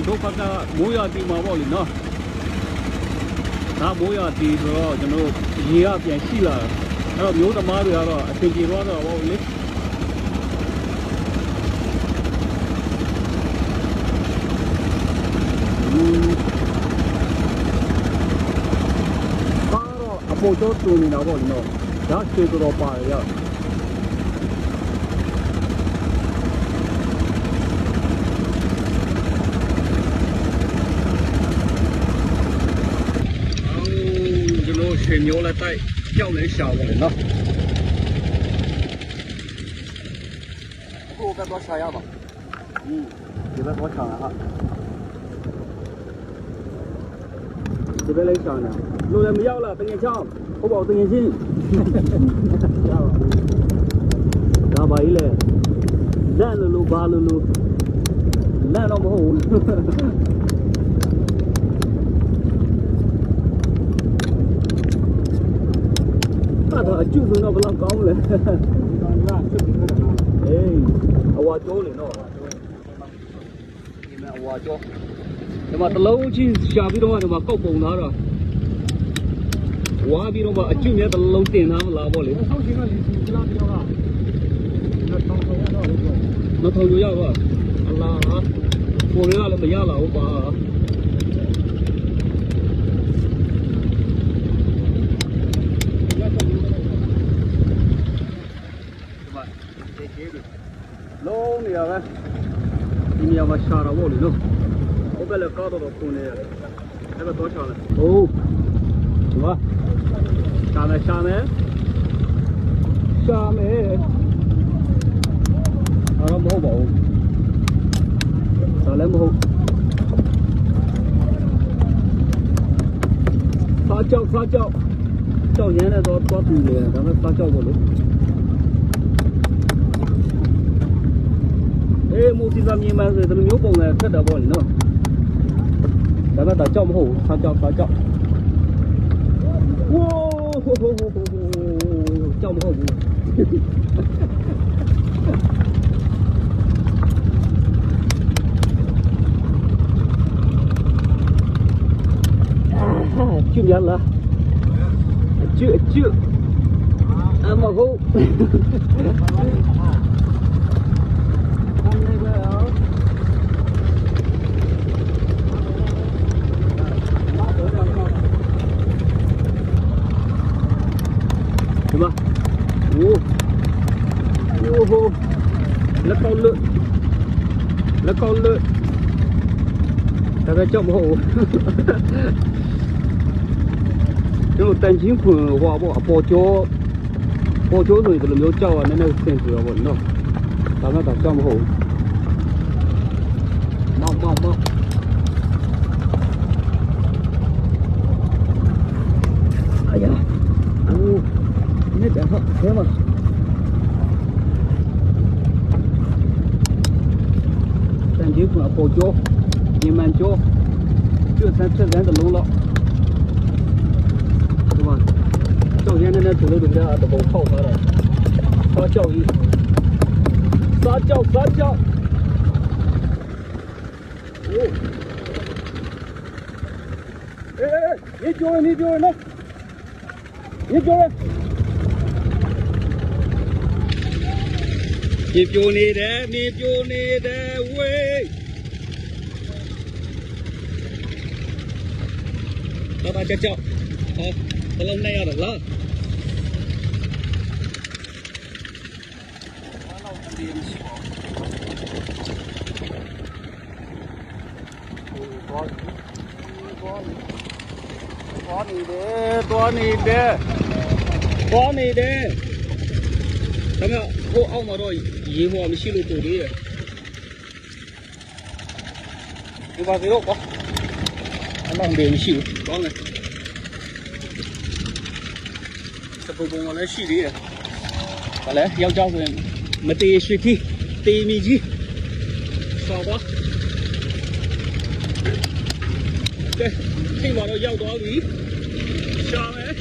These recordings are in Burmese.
တို့ဖက်ကမိုးရတီမှာပေါ့လေနော်ဒါမိုးရတီဆိုတော့ကျွန်တော်ရေကပြန်ရှိလာအဲ့တော့မျိုးသမားတွေကတော့အဆင်ပြေသွားတော့ပေါ့လေအပေါ်ကျော်တူနေတာပေါ့လေနော်ဒါခြေတော်ပါတယ်ရရှင်မျိုးလက်တိုက်ကြောက်လဲရှာပါလေနော်အခုကတော့ရှာရပါဒီဘက်တော့ရှာဟာဒီဘက်လေးရှာနေလူလည်းမရောက်လားတငယ်ချောင်းဟုတ်ပါဘူးတငယ်ချင်းရပါဒါပါကြီးလေလက်လိုဘာလိုလက်တော့မဟုတ်တော့အကျုပ်တော့ဘယ်လောက်ကောင်းလဲအေးအဝါကျိုးလေနော်ဒီမှာအဝါကျိုးဒီမှာတလုံးချင်းရှာပြီးတော့ဒီမှာကောက်ပုံသားတော့ဝါပြီးတော့အကျုပ်မြတ်တလုံးတင်သားမလားပေါ့လေဆောက်ချင်းကဒီလားပြောတာတော့ထောင်ရပါအလားကိုရလည်းမရလာဘူးပါလုံးနေရပဲဒီနေရာမှာရှာတော့ဗောလေနော်ဟိုဘက်လည်းကားတော့ခုနေရတယ်အဲ့ဒါတော့ရှာလိုက်ဟုတ်ဒီမှာရှာမယ်အဲ့တော့မဟုတ်ပါဘူးဒါလည်းမဟုတ်စားကြောက်ရမ်းနေတော့တွားတူလေဒါမဲ့စားကြောက်ဗောလေမိုးစီစာမြင်မှဆိုတဲ့မျိုးပုံစံဆက်တာပေါ့လေနော်ဒါပေမဲ့ဒါကြောက်မဟုတ်စားကြောက်ဝိုးကြောက်မဟုတ်ဘူးကျွတ်ရလားကျွတ်အမဟုတ်လက်ကောက်လွတ်ဒါပဲကြောက်မဟုတ်ဘူးတို့တန်ချင်းဖွင့်ဟောပေါ့အပေါ်ကျော်ဆိုရင်ဒီလိုမျိုးကြောက်ရနည်းနည်းဆင်ပြတော့ပေါ့နော်ဒါမှတော့ကြောက်မဟုတ်ဘူးမောက်哎呀你这好开嘛ဒီကပေါ်ကျော်ညီမကျော်ကျွတ်ဆန်းချက်ဆန်းတလုံးလောက်ဒီမှာကြောက်ရမ်းနေတဲ့သူတို့တွေကတပုံပေါက်သွားတာစားကြောက်ကြီးစားကြောက်โอ้你叫人呢你叫人你ပြောနေတယ်ဝေးတော့ကြောက်ဟောဘလုံးနဲ့ရတယ်လားသွားနေတယ်ဒါပေမဲ့ဟိုအောက်မှာတော့ရေမော်မရှိလို့တူသေးတယ်ဒီပါစီတော့ကွာအမှန်တည်းမရှိဘူးကောင်းတယ်စပူပုံကလည်းရှိသေးတယ်ဘာလဲယောက်ျားဆိုရင်မတေးရွှေခီးတေးမီကြီးဆော်ပါကဲထိမှတော့ရောက်သွားပြီရှာမယ်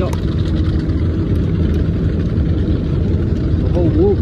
ကြောက်မဟုတ်ဘူး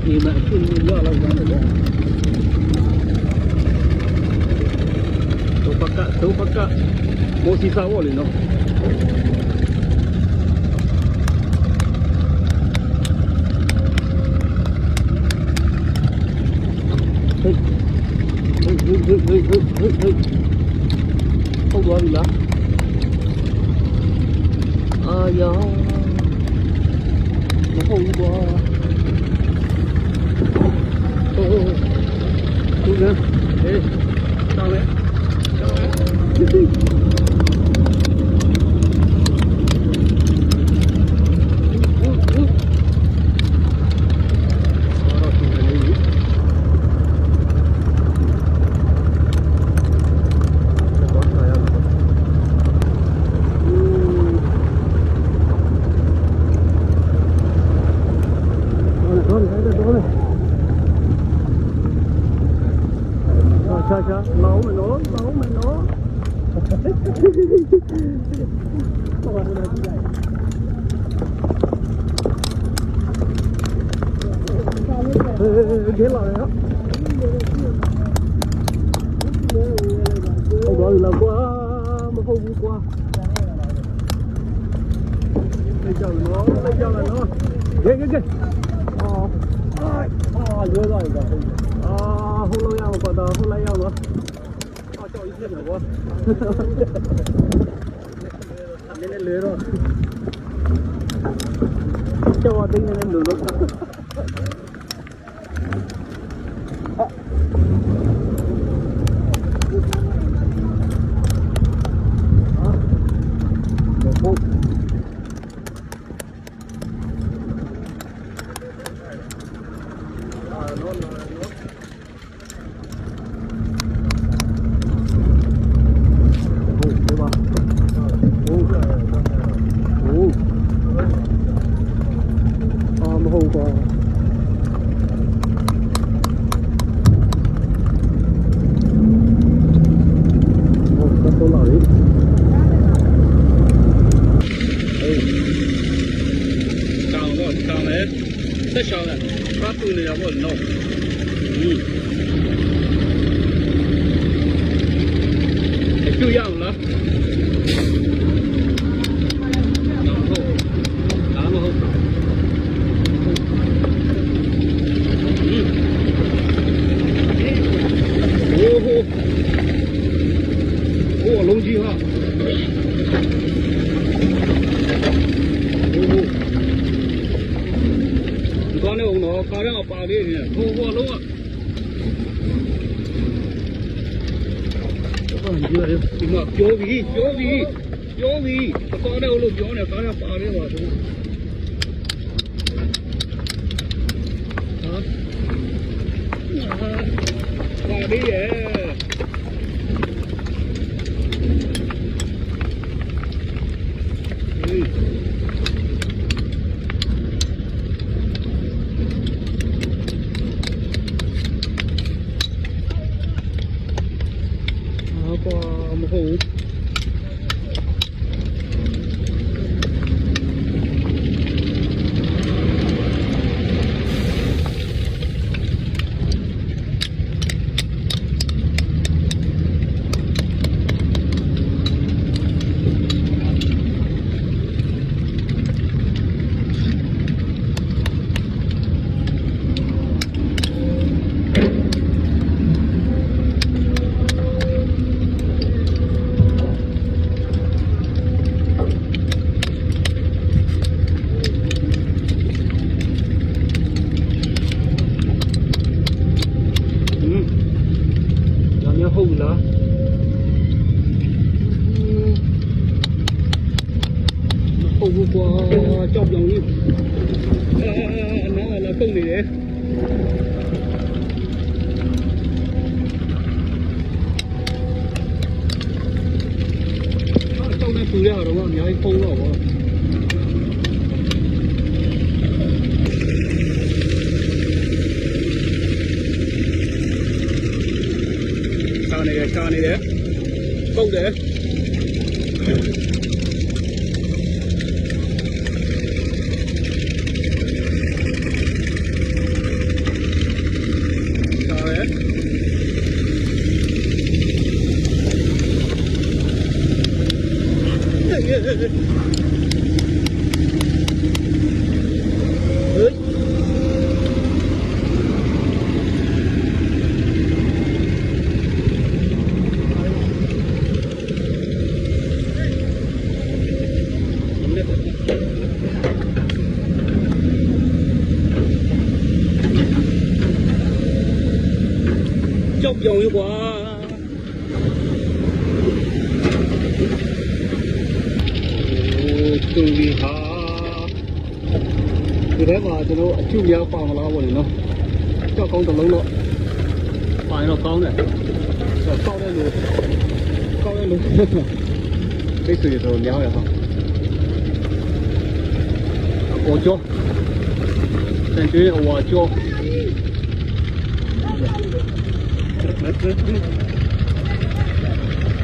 ဒီမှာအချင်းကြီးရလောက်တယ်ပေါ့တော့ပကမိုးစီစာဝေါ်လေနော်ဟေးဟုတ်သွားပြီလားအာယောမဟုတ်ဘူးကွာသူကဟေးတောင်းလေcha nấu mà nấu ghé lại đó không đó thì là quá mà không vui qua đây cho là nó ghê dữ rồi không lâu nhau còn không lấy nhau nữa cho ý kiến nữa quá lên lưới rồi cho tinh lên đường luôn太小了，把肚里要我弄。就样了。然后，龙筋哈。刚才我拿刚才把的呢，我弄啊。ဒီမှာပြောပြီ刚才我လို့ပြောနေ刚才ပါတယ်ပါတော့ပါတယ်ရဲ့မဟုတ်ဘူးဟုတ်လား ကွာကြောက်ပြောင်ကြီးနားလာကုန်နေတယ်ကြောက်နေပြရတော့အများကြီးပုံတော့ဗောရှာနေတယ်ပုတ်တယ်ကြောက်ပြောင်ရွာတူလီဟာဒီထဲမှာကျွန်တော်အကျူများပါမလားပေါ့လေနော်ကြောက်ကောင်းတစ်လုံးတော့ပါရင်တော့ကောင်းတယ်ကောက်တဲ့လူသိဆွေတော့များရပါအပေါ်ကျော်တန်ကျွေးအဝါကျော်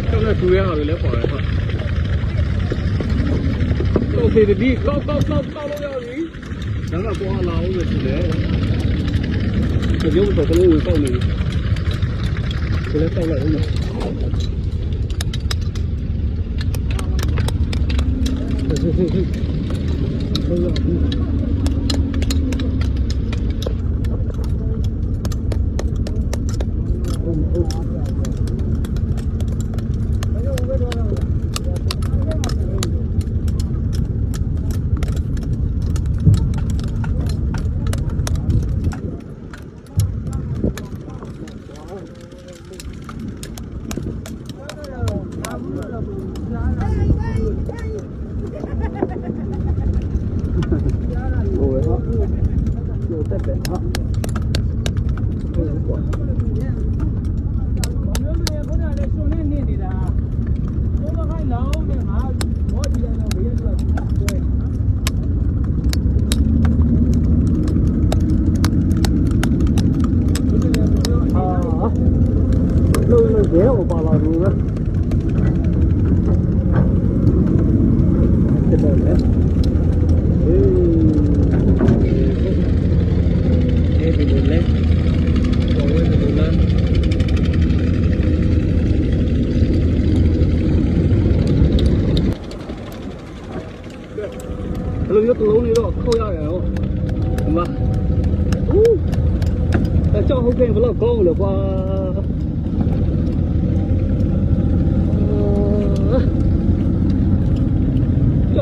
ကျောင်းနဲ့တူရဟာလည်းပေါ်တယ်ဟုတ်โอเคဒီကောက်လို့ရပြီဒါကပေါ်လာအောင်လို့ဆိုတယ်ဒီလိုတော့ကလေးကိုကောက်နေတယ်ကိုလည်းကောက်လိုက်ဦးမယ်ရဲကိုပါလာလို့ပဲတက်တယ်လေဒီလိုလေဘောဝဲဒီလိုလားဘယ်လိုမျိုးတလုံးလေးတော့ခောက်ရရအောင်ဒီမှာကြောက်ဟုတ်ကဲ့ဘယ်တော့ကောင်းလဲကွာ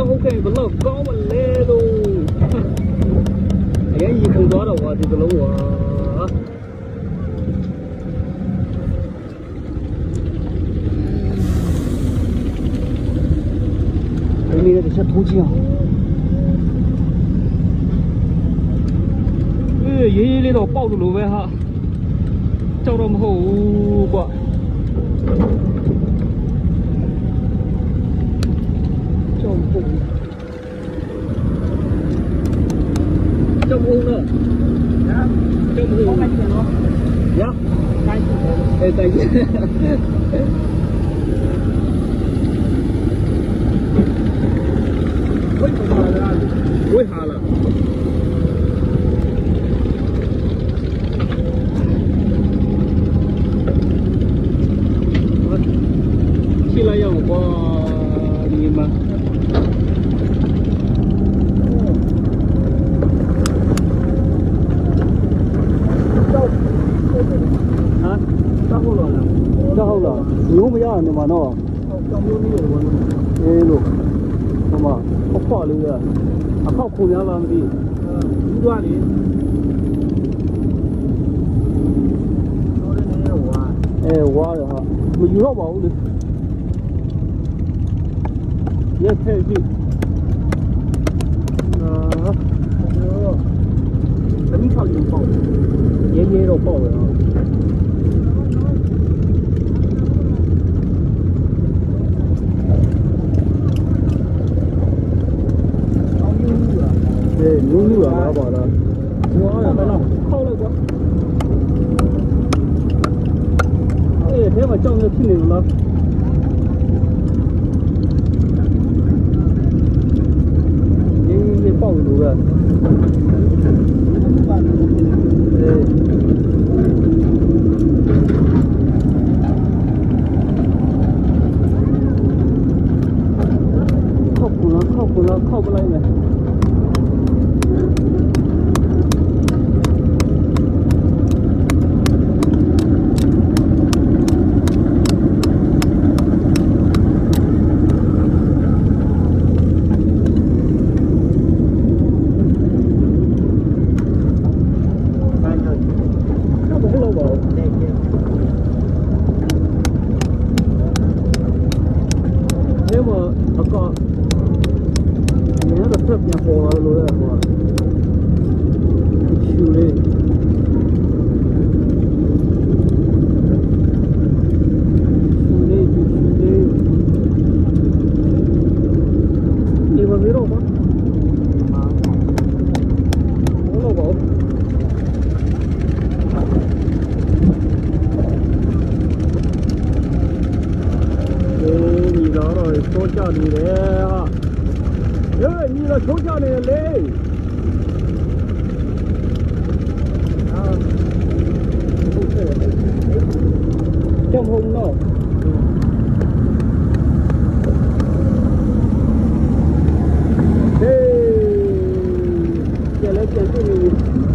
ဟုတ်ကဲ့ဘလို့ကောင်းမလဲလို့အရင်ကြီးပုံသွားတော့ကွာဒီကလုံးကွာဒီနေ့တစ်ချက်ထိုးကြည့်အောင်ရေးလေးတော့ပေါက်လို့ပဲဟာကြောက်တော့မဟုတ်ဘူးကွာtrong hôn đó trong hôn dạ tay tay quấy hà là khi lại dòng qua đi mà牛不要你嘛喏，哎喽，什么？好跑的呀，还靠空调了的，一段的。哎，挖的哈，没有好包的，也太细。တမိထောက်ရင်ပေါ့ရဲရဲတော့ပေါ့ပဲနော်နူးနူးရမှာပါလားဟောရမယ်နော်ခောက်လိုက်ကွာအေးထဲမှာကြောင်ရဖြစ်နေလို့လားရေပေါက်လို့ပဲခောက်ပလိုက်မယ်ပြန်ပေါ်လာလို့ရကွာရှူလေးဒီဘာလို့တော့ဘာလို့ဘာဒီတော့တော့ကြနေတယ်ဟာ你那抽象的嘞，啊，江红喏，嘿，见来见去的。